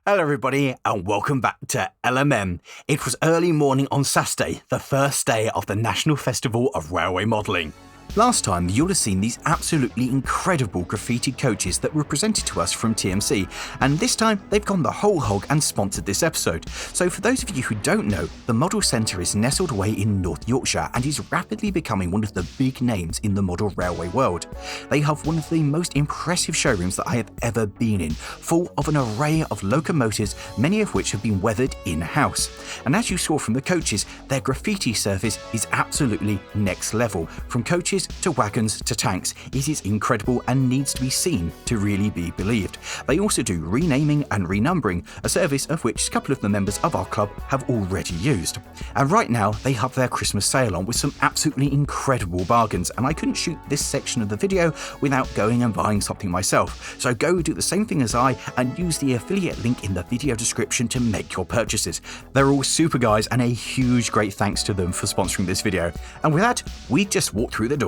Hello everybody and welcome back to LMM. It was early morning on Saturday, the first day of the National Festival of Railway Modelling. Last time you'll have seen these absolutely incredible graffiti coaches that were presented to us from TMC, and this time they've gone the whole hog and sponsored this episode. So for those of you who don't know, the Model Centre is nestled away in North Yorkshire and is rapidly becoming one of the big names in the model railway world. They have one of the most impressive showrooms that I have ever been in, full of an array of locomotives, many of which have been weathered in-house. And as you saw from the coaches, their graffiti service is absolutely next level. From coaches to wagons to tanks, it is incredible and needs to be seen to really be believed. They also do renaming and renumbering, a service of which a couple of the members of our club have already used. And right now they have their Christmas sale on with some absolutely incredible bargains, and I couldn't shoot this section of the video without going and buying something myself. So go do the same thing as I and use the affiliate link in the video description to make your purchases. They're all super guys and a huge great thanks to them for sponsoring this video. And with that, we just walk through the doors.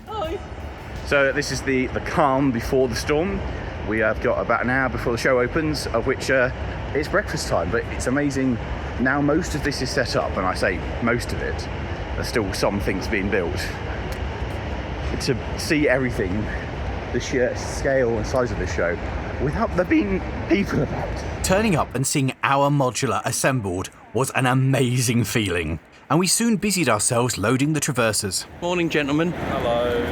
Hi. So this is the calm before the storm. We have got about an hour before the show opens, of which it's breakfast time, but it's amazing. Now most of this is set up, and I say most of it, there's still some things being built. To see everything, the sheer scale and size of this show, without there being people about. Turning up and seeing our modular assembled was an amazing feeling, and we soon busied ourselves loading the traversers. Morning, gentlemen. Hello.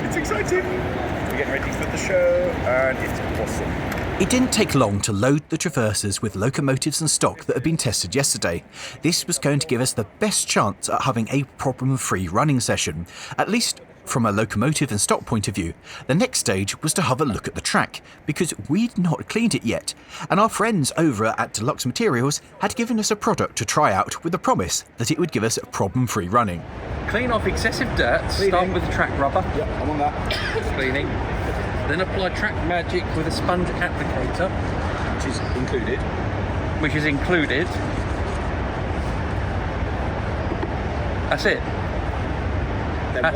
It's exciting. We're getting ready for the show, and it's awesome. It didn't take long to load the traversers with locomotives and stock that had been tested yesterday. This was going to give us the best chance at having a problem-free running session, at least from a locomotive and stock point of view. The next stage was to have a look at the track, because we'd not cleaned it yet, and our friends over at Deluxe Materials had given us a product to try out with the promise that it would give us problem-free running. Clean off excessive dirt, start with the track rubber. Yep, I'm on that. Cleaning. Then apply Track Magic with a sponge applicator. Which is included. That's it.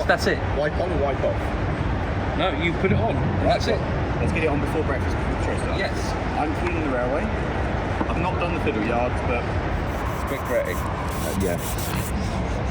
That's it. Wipe on or wipe off? No, you put it on. That's it. Let's get it on before breakfast before the show starts. Yes. I'm cleaning the railway. I've not done the fiddle yards, but It's quick ready. yeah.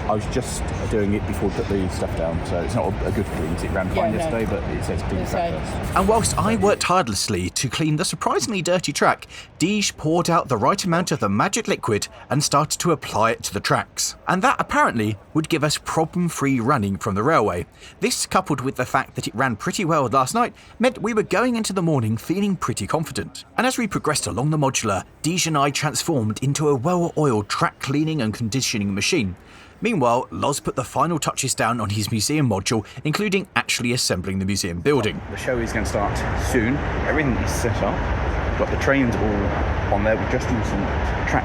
I was just doing it before we put the stuff down, so it's not a good clean. It ran fine yesterday, but it says clean track first. And whilst I worked tirelessly to clean the surprisingly dirty track, Deej poured out the right amount of the magic liquid and started to apply it to the tracks. And that apparently would give us problem-free running from the railway. This, coupled with the fact that it ran pretty well last night, meant we were going into the morning feeling pretty confident. And as we progressed along the modular, Deej and I transformed into a well-oiled track cleaning and conditioning machine. Meanwhile, Lozz put the final touches down on his museum module, including actually assembling the museum building. The show is going to start soon. Everything is set up. Got the trains all on there. We're just doing some track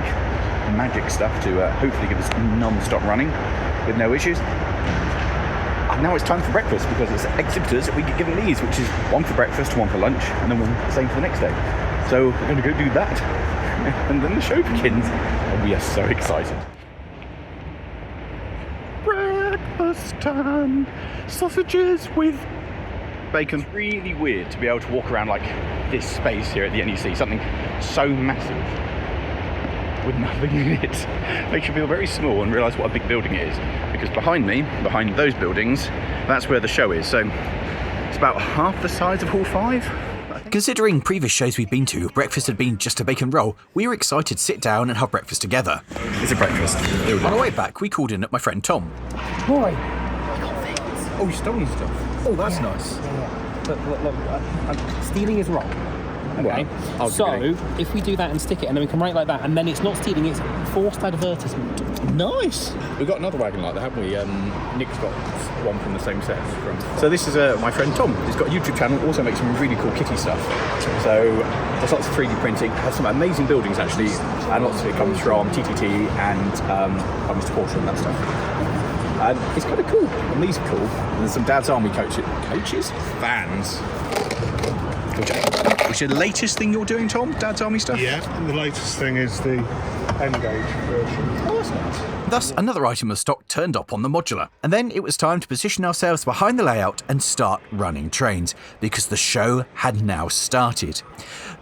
magic stuff to hopefully give us non-stop running with no issues. And now it's time for breakfast, because as exhibitors we get given these, which is one for breakfast, one for lunch, and then one the same for the next day. So we're going to go do that, and then the show begins, and we are so excited. Breakfast time, sausages with bacon. It's really weird to be able to walk around like this space here at the NEC, something so massive with nothing in it. Makes you feel very small and realise what a big building it is, because behind me, behind those buildings, that's where the show is. So it's about half the size of Hall 5. Considering previous shows we've been to, breakfast had been just a bacon roll, we were excited to sit down and have breakfast together. It's a breakfast. On our way back, we called in at my friend Tom. Why? Oh, you stole stuff. Oh, that's nice. Look, stealing is wrong. Okay. Well, so if we do that and stick it, and then we can write like that, and then it's not stealing; it's forced advertisement. Nice. We've got another wagon like that, haven't we? Nick's got one from the same set. So this is my friend Tom. He's got a YouTube channel, also makes some really cool kitty stuff. So there's lots of 3D printing, has some amazing buildings actually, and lots of it comes from TTT and Mr. Porter and that stuff. And it's kind of cool, and these are cool. And there's some Dad's Army coaches? Vans. Which is the latest thing you're doing, Tom? Dad's Army stuff? Yeah, and the latest thing is the N-gauge version. course not. Thus, another item of stock turned up on the modular, and then it was time to position ourselves behind the layout and start running trains, because the show had now started.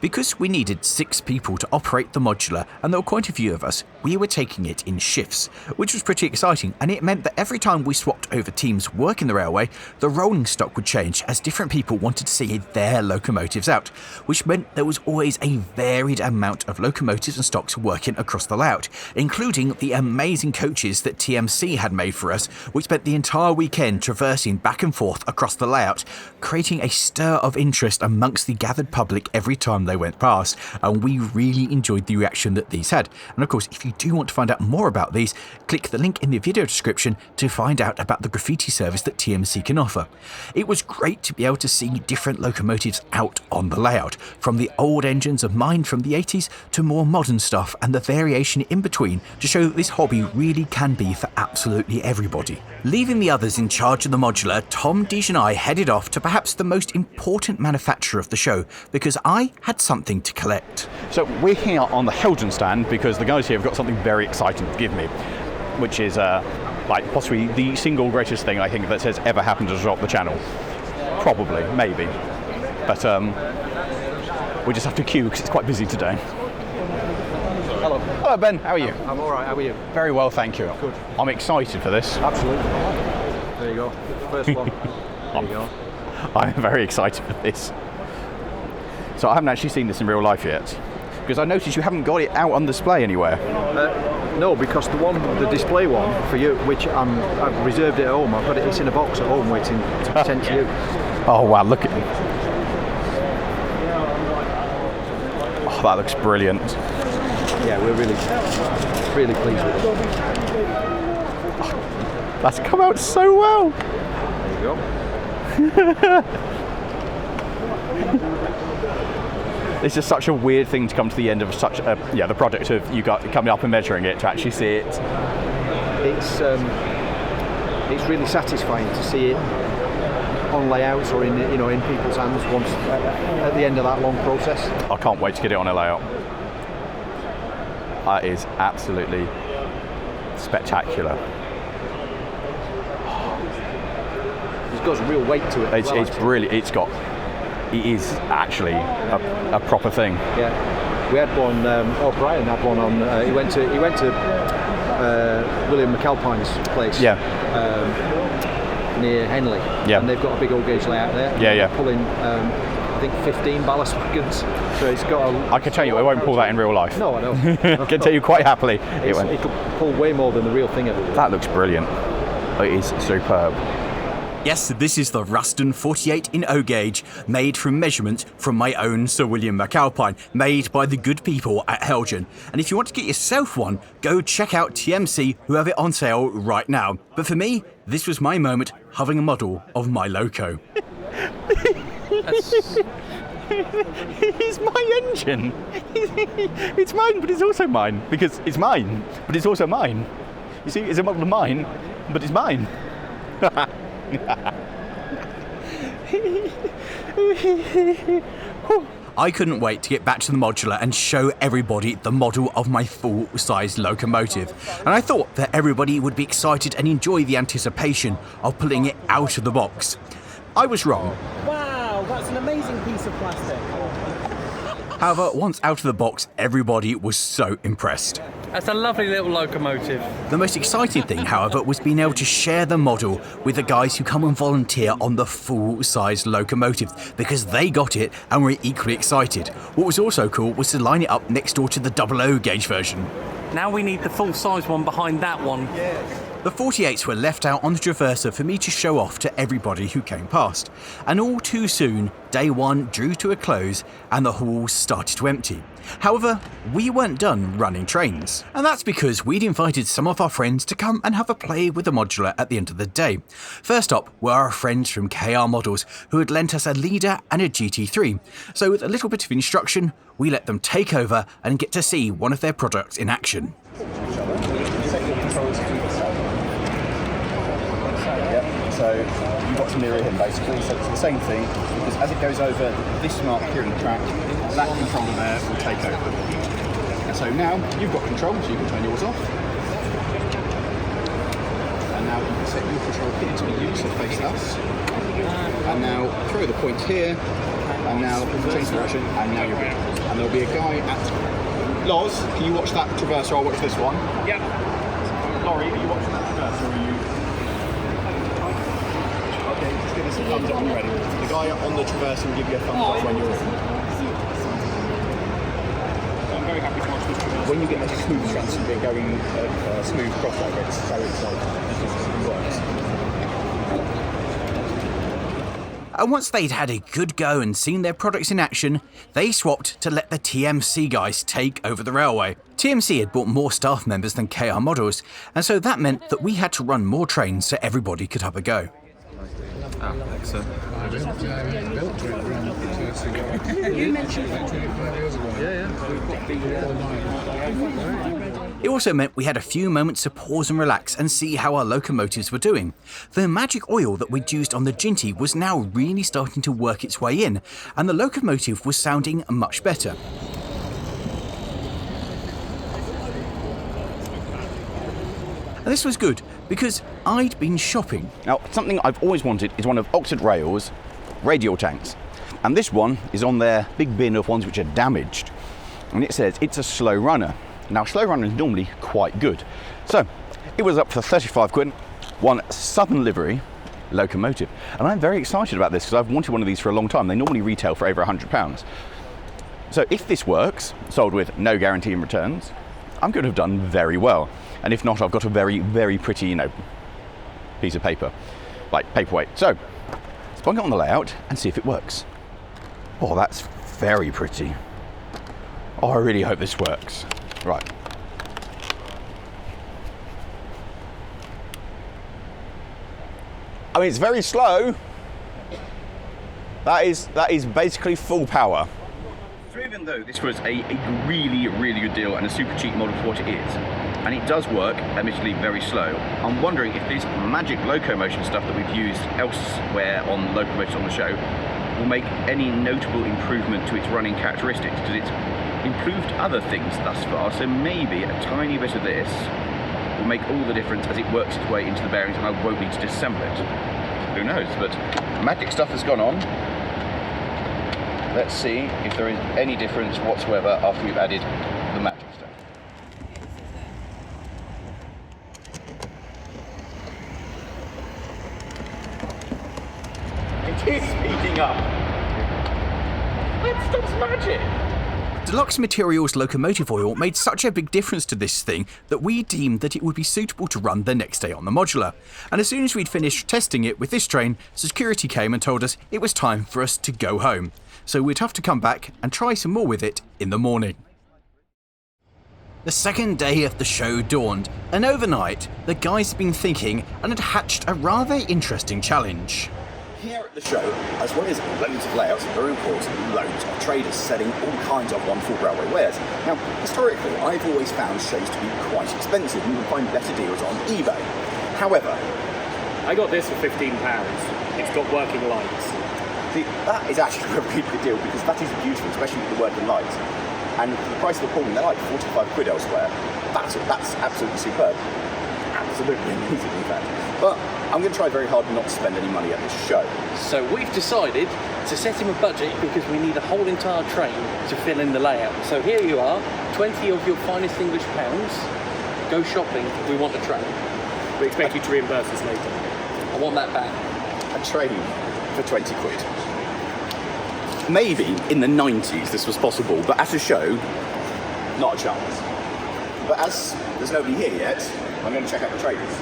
Because we needed 6 people to operate the modular, and there were quite a few of us, we were taking it in shifts, which was pretty exciting, and it meant that every time we swapped over teams working the railway, the rolling stock would change as different people wanted to see their locomotives out, which meant there was always a varied amount of locomotives and stocks working across the layout, including the amazing coaches that TMC had made for us, which spent the entire weekend traversing back and forth across the layout, creating a stir of interest amongst the gathered public every time they went past, and we really enjoyed the reaction that these had. And of course, if you do want to find out more about these, click the link in the video description to find out about the graffiti service that TMC can offer. It was great to be able to see different locomotives out on the layout, from the old engines of mine from the 80s to more modern stuff, and the variation in between to show that this hobby really can be for absolutely everybody. Leaving the others in charge of the modular, Tom, Deej and I headed off to perhaps the most important manufacturer of the show, because I had something to collect. So we're here on the Helgen stand because the guys here have got something very exciting to give me, which is like possibly the single greatest thing I think that has ever happened to drop the channel. Probably, maybe. But we just have to queue because it's quite busy today. Hello. Hello, Ben. How are you? I'm all right. How are you? Very well, thank you. Good. I'm excited for this. Absolutely. There you go. First one. There you go. I'm very excited for this. So I haven't actually seen this in real life yet, because I noticed you haven't got it out on display anywhere. No, because the display one for you, which I've reserved it at home. I've got it. It's in a box at home waiting to be sent to you. Oh wow! Look at it. Oh, that looks brilliant. Yeah, we're really pleased with it. That's come out so well. There you go. This is such a weird thing to come to the end of such a the project of you got coming up and measuring it to actually see it. It's really satisfying to see it on layouts or in people's hands once at the end of that long process. I can't wait to get it on a layout. That is absolutely spectacular. It's got some real weight to it. It's brilliant. It is actually a proper thing. Yeah, we had one. Brian had one on. He went to William McAlpine's place. Yeah. Near Henley. Yeah. And they've got a big old gauge layout there. Yeah. Pulling, I think 15 ballast wagons. So it's got. I can tell you, it won't pull that in real life. No, I know. I can tell you quite happily. It'll pull way more than the real thing ever will. That looks brilliant. It is superb. Yes, this is the Ruston 48 in O gauge, made from measurements from my own Sir William McAlpine, made by the good people at Helgen. And if you want to get yourself one, go check out TMC, who have it on sale right now. But for me, this was my moment having a model of my loco. It's my engine. It's mine, but it's also mine. Because it's mine, but it's also mine. You see, it's a model of mine, but it's mine. I couldn't wait to get back to the modular and show everybody the model of my full-size locomotive, and I thought that everybody would be excited and enjoy the anticipation of pulling it out of the box. I was wrong. Wow, that's an amazing piece of plastic. However, once out of the box, everybody was so impressed. That's a lovely little locomotive. The most exciting thing, however, was being able to share the model with the guys who come and volunteer on the full-size locomotive, because they got it and were equally excited. What was also cool was to line it up next door to the 00 gauge version. Now we need the full-size one behind that one. The 48s were left out on the Traverser for me to show off to everybody who came past, and all too soon, day one drew to a close and the halls started to empty. However, we weren't done running trains, and that's because we'd invited some of our friends to come and have a play with the modular at the end of the day. First up were our friends from KR Models, who had lent us a Leader and a GT3, so with a little bit of instruction, we let them take over and get to see one of their products in action. So you've got to mirror him basically, so it's the same thing, because as it goes over this mark here in the track, that controller there will take over. And so now you've got control, so you can turn yours off. now you can set your control pin to be used to face us. And now throw the point here, and now change direction, and now you're good. And there'll be a guy at... Lozz, can you watch that traverser? I'll watch this one. Yep. Lawrie, are you watching that traverser, or are you... Okay, just give us a thumbs up when you're ready. The guy on the traverser will give you a thumbs up when you're ready. I'm very happy to watch this traverser. When you get a smooth chance of it going smooth crossover, it's so exciting because it works. And once they'd had a good go and seen their products in action, they swapped to let the TMC guys take over the railway. TMC had brought more staff members than KR Models, and so that meant that we had to run more trains so everybody could have a go. Excellent. It also meant we had a few moments to pause and relax and see how our locomotives were doing. The magic oil that we'd used on the Ginty was now really starting to work its way in, and the locomotive was sounding much better. And this was good, because I'd been shopping. Now, something I've always wanted is one of Oxford Rail's radial tanks. And this one is on their big bin of ones which are damaged. And it says it's a slow runner. Now, slow runner is normally quite good. So, it was up for 35 quid, one Southern livery locomotive. And I'm very excited about this because I've wanted one of these for a long time. They normally retail for over £100. So if this works, sold with no guarantee in returns, I'm going to have done very well. And if not, I've got a very, very pretty, piece of paper, like paperweight. So, let's plug it on the layout and see if it works. Oh, that's very pretty. Oh, I really hope this works. Right. I mean, it's very slow. That is basically full power. So even though this was a really, really good deal and a super cheap model for what it is, and it does work, admittedly very slow, I'm wondering if this magic locomotion stuff that we've used elsewhere on locomotives on the show will make any notable improvement to its running characteristics, because it's improved other things thus far, so maybe a tiny bit of this will make all the difference as it works its way into the bearings and I won't need to disassemble it. Who knows, but magic stuff has gone on. Let's see if there is any difference whatsoever after we've added the magic stuff. It is speeding up. That stuff's magic. Deluxe Materials locomotive oil made such a big difference to this thing that we deemed that it would be suitable to run the next day on the modular. And as soon as we'd finished testing it with this train, security came and told us it was time for us to go home. So we'd have to come back and try some more with it in the morning. The second day of the show dawned, and overnight, the guys had been thinking and had hatched a rather interesting challenge. Here at the show, as well as loads of layouts, there are of course loads of traders selling all kinds of wonderful railway wares. Now, historically, I've always found shows to be quite expensive and you can find better deals on eBay. However, I got this for £15. It's got working lights. See, that is actually a really good deal because that is beautiful, especially with the working lights. And for the price of the Pullman, they're like 45 quid elsewhere. That's absolutely superb. Absolutely amazing, in fact. But I'm going to try very hard not to spend any money at this show. So we've decided to set him a budget because we need a whole entire train to fill in the layout. So here you are, 20 of your finest English pounds. Go shopping, we want a train. We expect you to reimburse us later. I want that back. A train for 20 quid. Maybe in the 90s this was possible, but at a show, not a chance. But as there's nobody here yet, I'm going to check out the traders.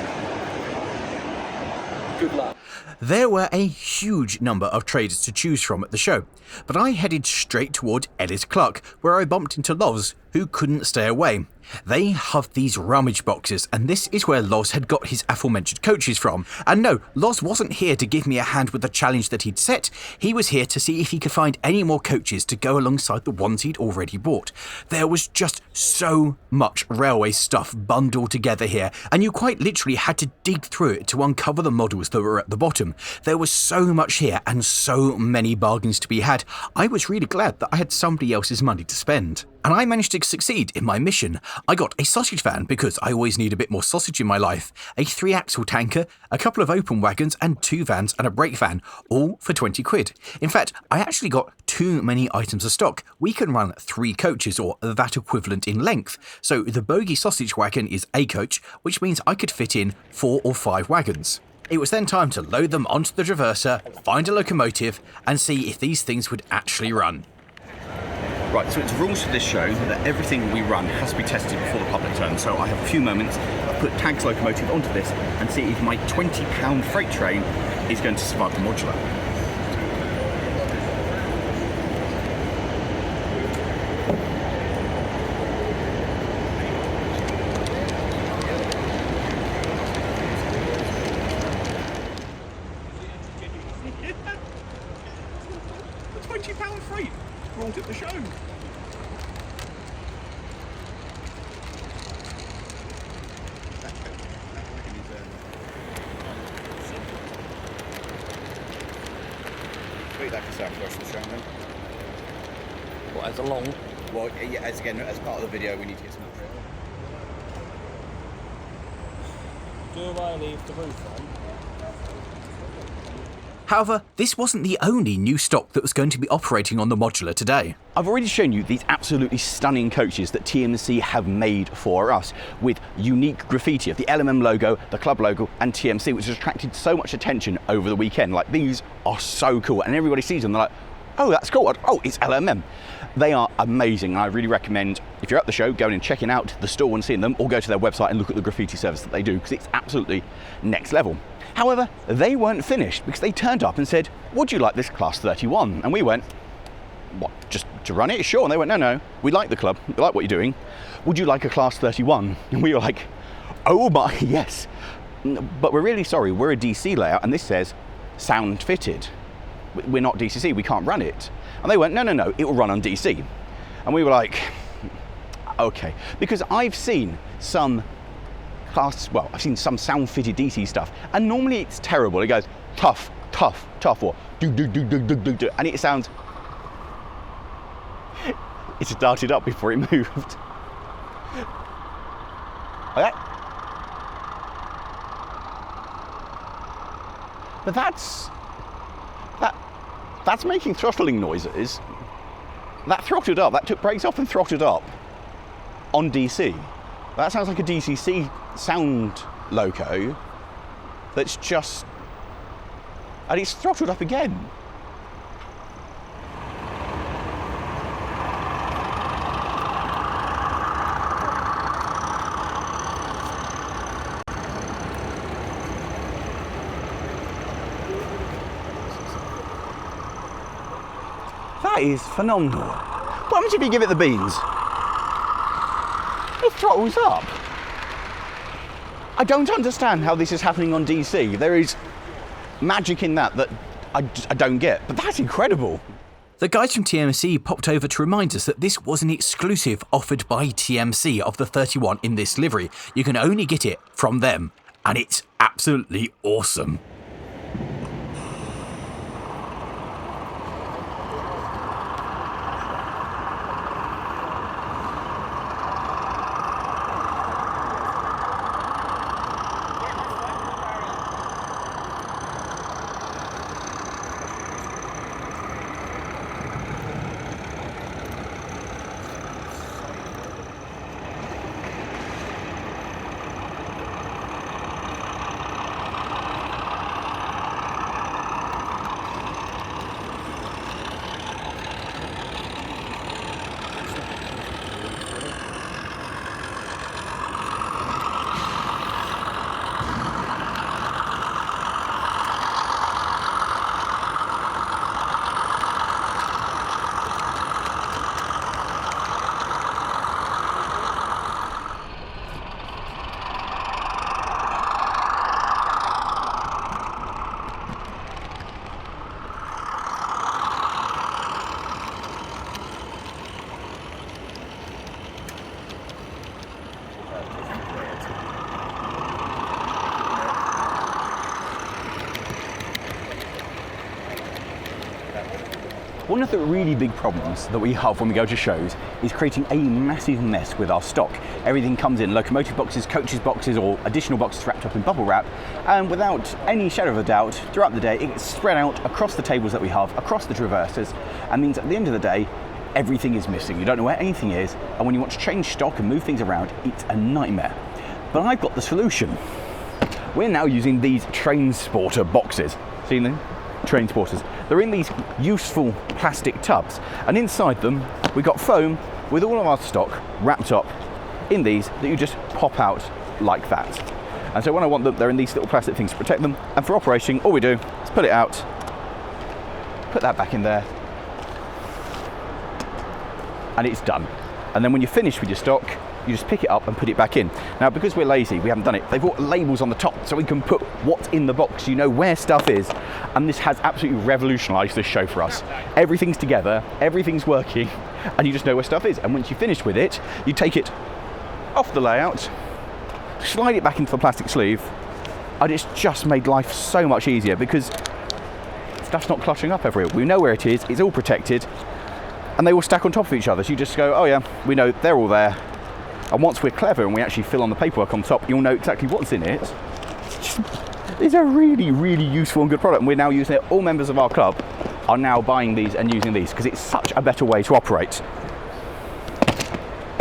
Good luck. There were a huge number of traders to choose from at the show, but I headed straight toward Ellis Clark, where I bumped into Lozz, who couldn't stay away. They have these rummage boxes, and this is where Lozz had got his aforementioned coaches from. And no, Lozz wasn't here to give me a hand with the challenge that he'd set, he was here to see if he could find any more coaches to go alongside the ones he'd already bought. There was just so much railway stuff bundled together here, and you quite literally had to dig through it to uncover the models that were at the bottom. There was so much here and so many bargains to be had. I was really glad that I had somebody else's money to spend. and I managed to succeed in my mission. I got a sausage van because I always need a bit more sausage in my life, a 3-axle tanker, a couple of open wagons and 2 vans and a brake van, all for 20 quid. In fact, I actually got too many items of stock. We can run 3 coaches or that equivalent in length. So the bogey sausage wagon is a coach, which means I could fit in 4 or 5 wagons. It was then time to load them onto the traverser, find a locomotive and see if these things would actually run. Right, so it's rules for this show that everything we run has to be tested before the public turn. So I have a few moments. I'll put Tag's locomotive onto this and see if my 20-pound freight train is going to survive the modular. The 20-pound freight brought at the show. That for South Ruston show then. What, as a long? Well, yeah, as part of the video, we need to get some. Do I leave the roof on? However, this wasn't the only new stock that was going to be operating on the modular today. I've already shown you these absolutely stunning coaches that TMC have made for us, with unique graffiti of the LMM logo, the club logo and TMC, which has attracted so much attention over the weekend. Like, these are so cool, and everybody sees them, they're like, oh, that's cool, oh, it's LMM. They are amazing, and I really recommend, if you're at the show, going and checking out the store and seeing them, or go to their website and look at the graffiti service that they do, because it's absolutely next level. However, they weren't finished, because they turned up and said, would you like this Class 31? And we went, what, just to run it? Sure. And they went, no, we like the club, we like what you're doing. Would you like a Class 31? And we were like, oh my, yes. But we're really sorry, we're a DC layout, and this says sound fitted. We're not DCC, we can't run it. And they went, no, it will run on DC. And we were like, okay. Because I've seen some I've seen some sound-fitted DC stuff, and normally it's terrible. It goes tough, or do, and it sounds. It started up before it moved. Okay. But that's making throttling noises. That throttled up. That took brakes off and throttled up on DC. That sounds like a DCC sound loco that's just, and it's throttled up again. That is phenomenal. What happens if you give it the beans? It throttles up. I don't understand how this is happening on DC. There is magic in that I don't get, but that's incredible. The guys from TMC popped over to remind us that this was an exclusive offered by TMC of the 31 in this livery. You can only get it from them, and it's absolutely awesome. One of the really big problems that we have when we go to shows is creating a massive mess with our stock. Everything comes in locomotive boxes, coaches boxes, or additional boxes wrapped up in bubble wrap, and without any shadow of a doubt, throughout the day, it gets spread out across the tables that we have, across the traverses, and means at the end of the day, everything is missing. You don't know where anything is, and when you want to change stock and move things around, it's a nightmare. But I've got the solution. We're now using these train sporter boxes. Seen them? Train sporters. They're in these useful plastic tubs, and inside them we've got foam with all of our stock wrapped up in these that you just pop out like that. And so when I want them, they're in these little plastic things to protect them, and for operating, all we do is pull it out, put that back in there, and it's done. And then when you're finished with your stock, you just pick it up and put it back in. Now, because we're lazy, we haven't done it. They've got labels on the top so we can put what's in the box. You know where stuff is. And this has absolutely revolutionised this show for us. Everything's together, everything's working, and you just know where stuff is. And once you're finished with it, you take it off the layout, slide it back into the plastic sleeve, and it's just made life so much easier because stuff's not cluttering up everywhere. We know where it is, it's all protected, and they all stack on top of each other. So you just go, oh yeah, we know they're all there. And once we're clever and we actually fill on the paperwork on top, you'll know exactly what's in it. It's a really, really useful and good product, and we're now using it. All members of our club are now buying these and using these because it's such a better way to operate.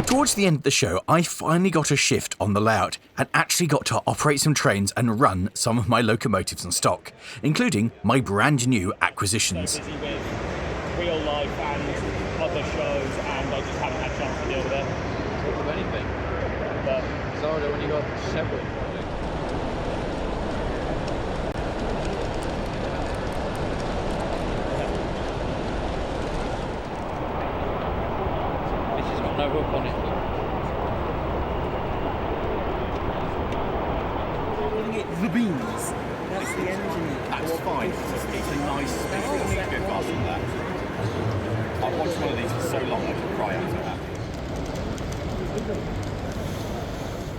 Towards the end of the show, I finally got a shift on the layout and actually got to operate some trains and run some of my locomotives and stock, including my brand new acquisitions. So busy with real life and other shows, and I just haven't had a chance to deal with it. Of anything. But It's harder when you got separate projects. This has got no hook on it. The beans. That's the engine. That's fine. It's a nice space. It doesn't need to go faster than that. I've watched one of these for so long I could cry out at that.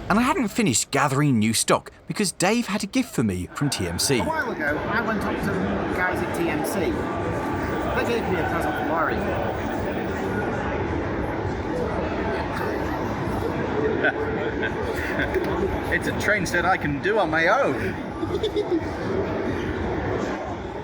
And I hadn't finished gathering new stock because Dave had a gift for me from TMC. A while ago, I went up to the guys at TMC. They gave me a present for Lawrie. It's a train set I can do on my own.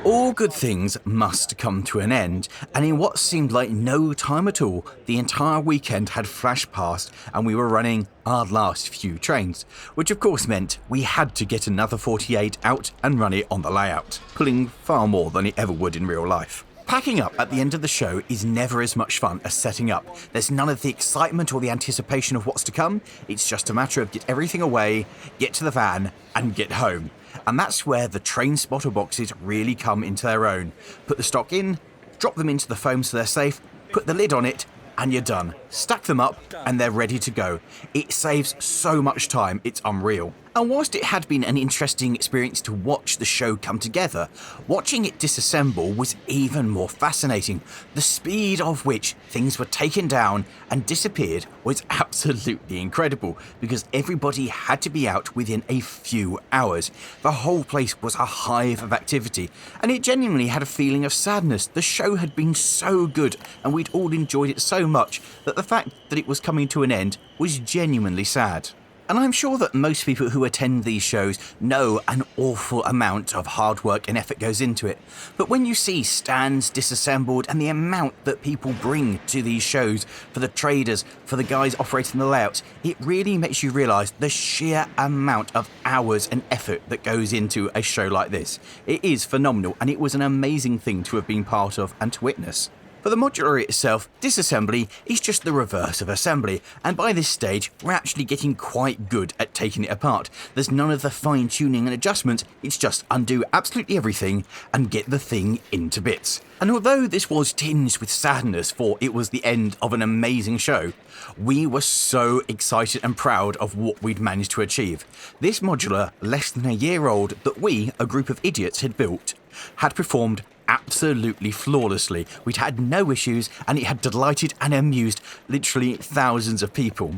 All good things must come to an end, and in what seemed like no time at all, the entire weekend had flashed past and we were running our last few trains, which of course meant we had to get another 48 out and run it on the layout, pulling far more than it ever would in real life. Packing up at the end of the show is never as much fun as setting up. There's none of the excitement or the anticipation of what's to come. It's just a matter of get everything away, get to the van, and get home. And that's where the train spotter boxes really come into their own. Put the stock in, drop them into the foam so they're safe, put the lid on it, and you're done. Stack them up, and they're ready to go. It saves so much time, it's unreal. And whilst it had been an interesting experience to watch the show come together, watching it disassemble was even more fascinating. The speed of which things were taken down and disappeared was absolutely incredible, because everybody had to be out within a few hours. The whole place was a hive of activity, and it genuinely had a feeling of sadness. The show had been so good, and we'd all enjoyed it so much that the fact that it was coming to an end was genuinely sad. And I'm sure that most people who attend these shows know an awful amount of hard work and effort goes into it. But when you see stands disassembled and the amount that people bring to these shows for the traders, for the guys operating the layouts, it really makes you realise the sheer amount of hours and effort that goes into a show like this. It is phenomenal, and it was an amazing thing to have been part of and to witness. For the modular itself, disassembly is just the reverse of assembly, and by this stage, we're actually getting quite good at taking it apart. There's none of the fine-tuning and adjustment, it's just undo absolutely everything and get the thing into bits. And although this was tinged with sadness, for it was the end of an amazing show, we were so excited and proud of what we'd managed to achieve. This modular, less than a year old, that we, a group of idiots, had built, had performed absolutely flawlessly. We'd had no issues, and it had delighted and amused literally thousands of people.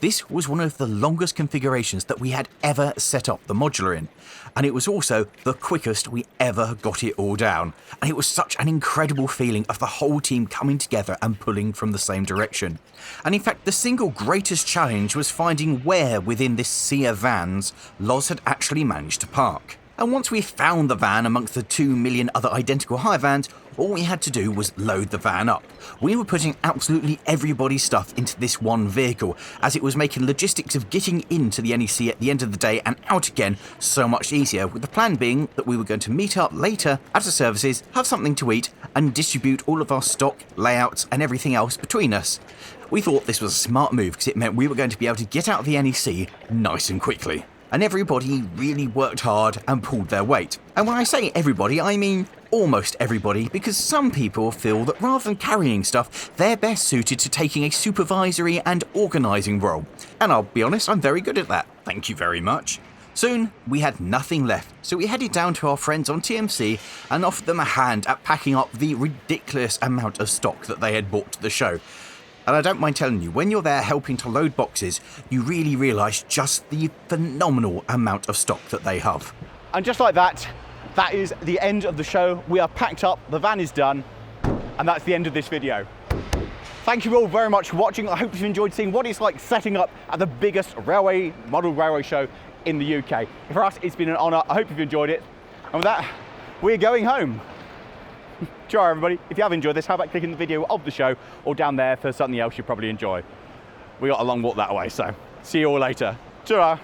This was one of the longest configurations that we had ever set up the modular in, and it was also the quickest we ever got it all down. And it was such an incredible feeling of the whole team coming together and pulling from the same direction. And in fact, the single greatest challenge was finding where within this sea of vans Lozz had actually managed to park. And once we found the van amongst the 2 million other identical hire vans, all we had to do was load the van up. We were putting absolutely everybody's stuff into this one vehicle, as it was making logistics of getting into the NEC at the end of the day and out again so much easier, with the plan being that we were going to meet up later at the services, have something to eat, and distribute all of our stock, layouts, and everything else between us. We thought this was a smart move because it meant we were going to be able to get out of the NEC nice and quickly. And everybody really worked hard and pulled their weight. And when I say everybody, I mean almost everybody, because some people feel that rather than carrying stuff, they're best suited to taking a supervisory and organising role. And I'll be honest, I'm very good at that. Thank you very much. Soon, we had nothing left, so we headed down to our friends on TMC and offered them a hand at packing up the ridiculous amount of stock that they had brought to the show. And I don't mind telling you, when you're there helping to load boxes, you really realise just the phenomenal amount of stock that they have. And just like that, that is the end of the show. We are packed up, the van is done, and that's the end of this video. Thank you all very much for watching. I hope you've enjoyed seeing what it's like setting up at the biggest model railway show in the UK. For us, it's been an honour. I hope you've enjoyed it. And with that, we're going home. Ciao everybody. If you have enjoyed this, how about clicking the video of the show or down there for something else you probably enjoy. We got a long walk that way, so see you all later. Ciao.